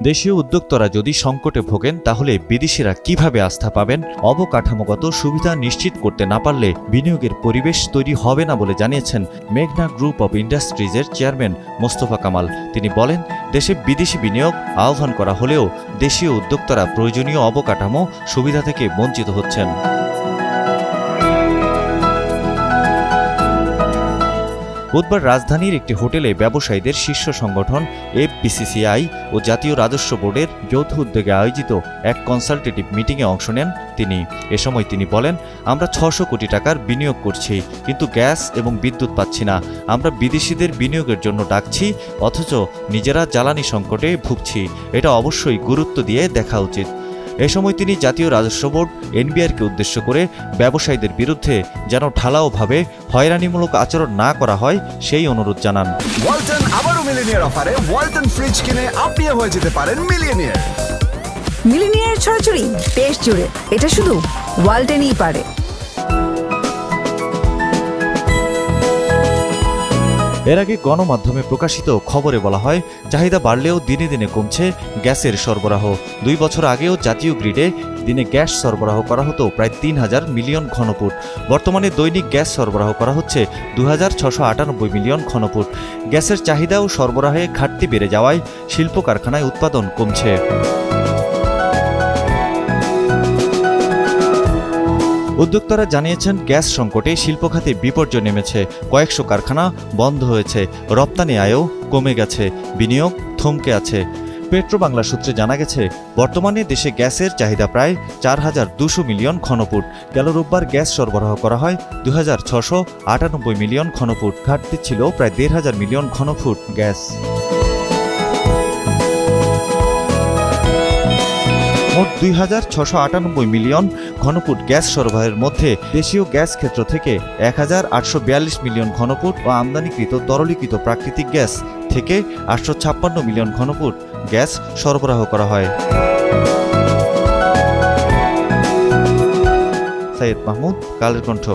দেশীয় উদ্যোক্তারা যদি সংকটে ভোগেন তাহলে বিদেশিরা কিভাবে আস্থা পাবেন? অবকাঠামোগত সুবিধা নিশ্চিত করতে না পারলে বিনিয়োগের পরিবেশ তৈরি হবে না বলে জানিয়েছেন মেঘনা গ্রুপ অব ইন্ডাস্ট্রিজের চেয়ারম্যান মোস্তফা কামাল। তিনি বলেন, দেশে বিদেশি বিনিয়োগ আহ্বান করা হলেও দেশীয় উদ্যোক্তারা প্রয়োজনীয় অবকাঠামো সুবিধা থেকে বঞ্চিত হচ্ছেন। বুধবার রাজধানীর একটি হোটেলে ব্যবসায়ীদের শীর্ষ সংগঠন এফবিসিসিআই ও জাতীয় রাজস্ব বোর্ডের যৌথ উদ্যোগে আয়োজিত এক কনসালটেটিভ মিটিংয়ে অংশ নেন তিনি। এ সময় তিনি বলেন, আমরা ৬০০ কোটি টাকার বিনিয়োগ করছি, কিন্তু গ্যাস এবং বিদ্যুৎ পাচ্ছি না। আমরা বিদেশিদের বিনিয়োগের জন্য ডাকছি, অথচ নিজেরা জ্বালানি সংকটে ভুগছি। এটা অবশ্যই গুরুত্ব দিয়ে দেখা উচিত। এ সময় তিনি জাতীয় রাজস্ব বোর্ড এনবিআরকে উদ্দেশ্য করে ব্যবসায়ীদের বিরুদ্ধে যেন ঢালাওভাবে হয়রানিমূলক আচরণ না করা হয় সেই অনুরোধ জানান। ওয়ালটন আবারও মিলিনিয়ার অফারে ওয়ালটন ফ্রিজ কিনে আপনিও হয়ে যেতে পারেন মিলিয়নিয়ার। মিলিনিয়ার ছড়াছড়ি দেশ জুড়ে, এটা শুধু ওয়ালটনই পারে। এর আগে গণমাধ্যমে প্রকাশিত খবরে বলা হয়, চাহিদা বাড়লেও দিনে দিনে কমছে গ্যাসের সরবরাহ। 2 বছর আগেও জাতীয় গ্রিডে দিনে গ্যাস সরবরাহ করা হতো প্রায় 3000 মিলিয়ন ঘনফুট। বর্তমানে দৈনিক গ্যাস সরবরাহ করা হচ্ছে 2698 মিলিয়ন ঘনফুট। গ্যাসের চাহিদা ও সরবরাহে ঘাটতি বেড়ে যাওয়ায় শিল্প কারখানায় উৎপাদন কমছে। উদ্যোক্তারা জানিয়েছেন, গ্যাস সংকটে শিল্প খাতে বিপর্যয় নেমেছে। কয়েকশো কারখানা বন্ধ হয়েছে, রপ্তানি আয়ও কমে গেছে, বিনিয়োগ থমকে আছে। পেট্রোবাংলা সূত্রে জানা গেছে, বর্তমানে দেশে গ্যাসের চাহিদা প্রায় 4200 মিলিয়ন ঘনফুট। গেল রোববার গ্যাস সরবরাহ করা হয় 2698 মিলিয়ন ঘনফুট। ঘাটতি ছিল প্রায় 1500 মিলিয়ন ঘনফুট গ্যাস। মোট 2698 মিলিয়ন ঘনফুট গ্যাস সরবরাহের মধ্যে দেশীয় গ্যাস ক্ষেত্র থেকে 1842 মিলিয়ন ঘনফুট ও আমদানিকৃত তরলীকৃত প্রাকৃতিক গ্যাস থেকে 856 মিলিয়ন ঘনফুট গ্যাস সরবরাহ করা হয়। সাইয়েদ মাহমুদ, কালের কণ্ঠ।